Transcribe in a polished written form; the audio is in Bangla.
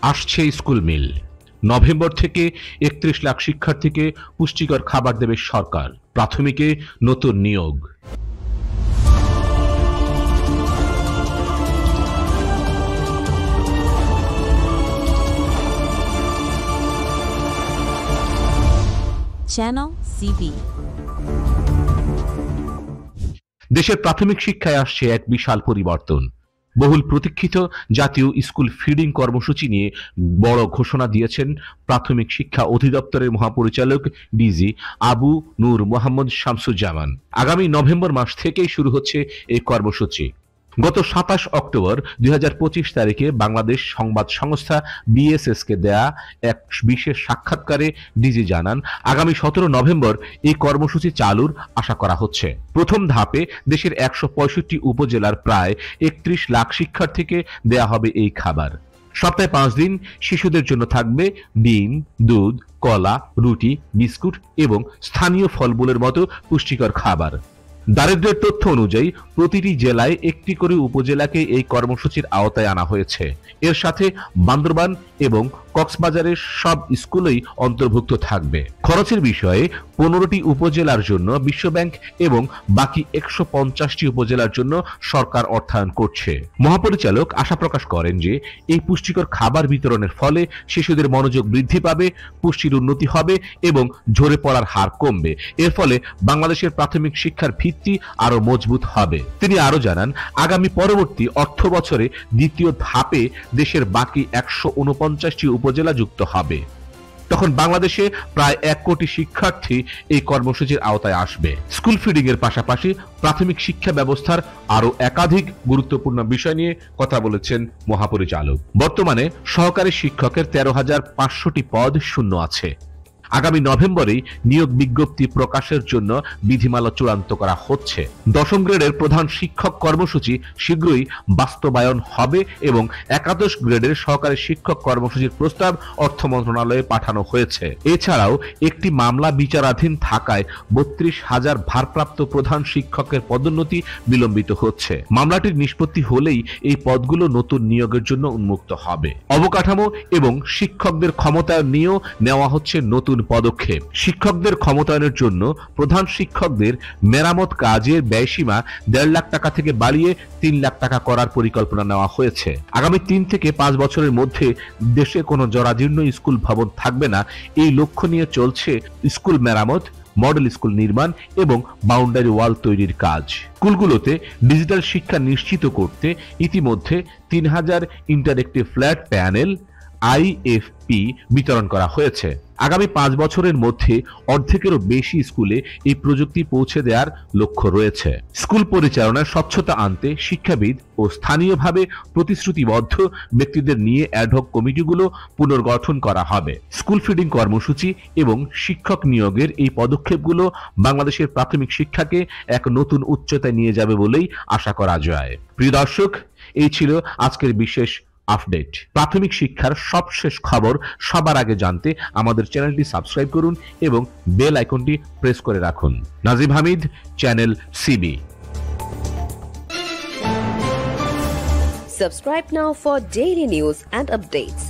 আসছে স্কুল মিল। নভেম্বর থেকে ৩১ লাখ শিক্ষার্থীকে পুষ্টিকর খাবার দেবে সরকার। প্রাথমিকে নতুন নিয়োগ। Channel CB। দেশের প্রাথমিক শিক্ষায় আসছে এক বিশাল পরিবর্তন। বহুল প্রতীক্ষিত জাতীয় স্কুল ফিডিং কর্মসূচি নিয়ে বড় ঘোষণা দিয়েছেন প্রাথমিক শিক্ষা অধিদপ্তরের মহাপরিচালক ডিজি আবু নূর মোহাম্মদ শামসুজ্জামান। আগামী নভেম্বর মাস থেকেই শুরু হচ্ছে এই কর্মসূচি। গত ২৭ অক্টোবর ২০২৫ তারিখে বাংলাদেশ সংবাদ সংস্থা BSS কে দেয়া এক বিশেষ সাক্ষাৎকারে ডিজি জানান, আগামী ১৭ নভেম্বর এই কর্মসূচি চালুর আশা করা হচ্ছে। প্রথম ধাপে দেশের ১৬৫ উপজেলার প্রায় ৩১ লাখ শিক্ষার্থীকে দেয়া হবে এই খাবার। সপ্তাহে ৫ দিন শিশুদের জন্য থাকবে ডিম, দুধ, কলা, রুটি, বিস্কুট এবং স্থানীয় ফলমূলের মতো পুষ্টিকর খাবার। দারিদ্র্যের তথ্য অনুযায়ী প্রতিটি জেলায় একটি করে উপজেলাকে এই কর্মসূচির আওতায় আনা হয়েছে। এর সাথে বান্দরবান এবং কক্সবাজারের সব স্কুলেই অন্তর্ভুক্ত থাকবে। খরচের বিষয়ে ১৫টি উপজেলার জন্য বিশ্বব্যাংক এবং বাকি ১৫০টি উপজেলার জন্য সরকার অর্থায়ন করছে। মহাপরিচালক আশা প্রকাশ করেন যে এই পুষ্টিকর খাবার বিতরণের ফলে শিশুদের মনোযোগ বৃদ্ধি পাবে, পুষ্টির উন্নতি হবে এবং ঝরে পড়ার হার কমবে। এর ফলে বাংলাদেশের প্রাথমিক শিক্ষার ভিত্তি আরো মজবুত হবে। তিনি আরো জানান, আগামী পরবর্তী অর্থ বছরে দ্বিতীয় ধাপে দেশের বাকি ১৪৯টি উপজেলা যুক্ত হবে। তখন বাংলাদেশে প্রায় ১ কোটি শিক্ষার্থী এই কর্মসূচির আওতায় আসবে। স্কুল ফিডিং এর পাশাপাশি প্রাথমিক শিক্ষা ব্যবস্থার আরো একাধিক গুরুত্বপূর্ণ বিষয় নিয়ে কথা বলেছেন মহাপরিচালক। বর্তমানে সহকারী শিক্ষকের ১৩,৫০০টি পদ শূন্য আছে। আগামী নভেম্বরেই নিয়োগ বিজ্ঞপ্তি প্রকাশের জন্য বিধিমালা চূড়ান্ত করা হচ্ছে। দশম গ্রেডের প্রধান শিক্ষক কর্মসূচি শীঘ্রই বাস্তবায়ন হবে এবং একাদশ গ্রেডের সহকারী শিক্ষক কর্মসূচির প্রস্তাব অর্থ মন্ত্রণালয়ে পাঠানো হয়েছে। এছাড়াও একটি মামলা বিচারাধীন থাকায় ৩২,০০০ ভারপ্রাপ্ত প্রধান শিক্ষকের পদোন্নতি বিলম্বিত হচ্ছে। মামলাটির নিষ্পত্তি হলেই এই পদগুলো নতুন নিয়োগের জন্য উন্মুক্ত হবে। অবকাঠামো এবং শিক্ষকদের ক্ষমতায়ন নিয়েও নেওয়া হচ্ছে নতুন পদক্ষেপ। শিক্ষকদের ক্ষমতায়নের জন্য প্রধান শিক্ষকদের মেরামত কাজের ব্যয়সীমা ১.৫ লাখ টাকা থেকে বাড়িয়ে ৩ লাখ টাকা করার পরিকল্পনা নেওয়া হয়েছে। আগামী ৩ থেকে ৫ বছরের মধ্যে দেশে কোনো জরাজীর্ণ স্কুল ভবন থাকবে না, এই লক্ষ্য নিয়ে চলছে স্কুল মেরামত, মডেল স্কুল নির্মাণ এবং বাউন্ডারি ওয়াল তৈরির কাজ। স্কুলগুলোতে ডিজিটাল শিক্ষা নিশ্চিত করতে ইতিমধ্যে ৩,০০০ ইন্টারেক্টিভ ফ্ল্যাট প্যানেল IFP বিতরণ করা হয়েছে। আগামী ৫ বছরের মধ্যে অর্ধেকেরও বেশি স্কুলে এই প্রযুক্তি পৌঁছে দেওয়ার লক্ষ্য রয়েছে। স্কুল পরিচালনায় স্বচ্ছতা আনতে শিক্ষাবিদ ও স্থানীয়ভাবে প্রতিশ্রুতিবদ্ধ ব্যক্তিদের নিয়ে অ্যাডহক কমিটিগুলো পুনর্গঠন করা হবে। স্কুল ফিডিং কর্মসূচি এবং শিক্ষক নিয়োগের এই পদক্ষেপগুলো বাংলাদেশের প্রাথমিক শিক্ষাকে এক নতুন উচ্চতায় নিয়ে যাবে বলেই আশা করা যায়। প্রিয় দর্শক, এই ছিল আজকের বিশেষ আপডেট। প্রাথমিক শিক্ষার সবশেষ খবর সবার আগে জানতে আমাদের চ্যানেলটি সাবস্ক্রাইব করুন এবং বেল আইকনটি প্রেস করে রাখুন। Nazim Hamid, channel CB। Subscribe now for daily news and updates.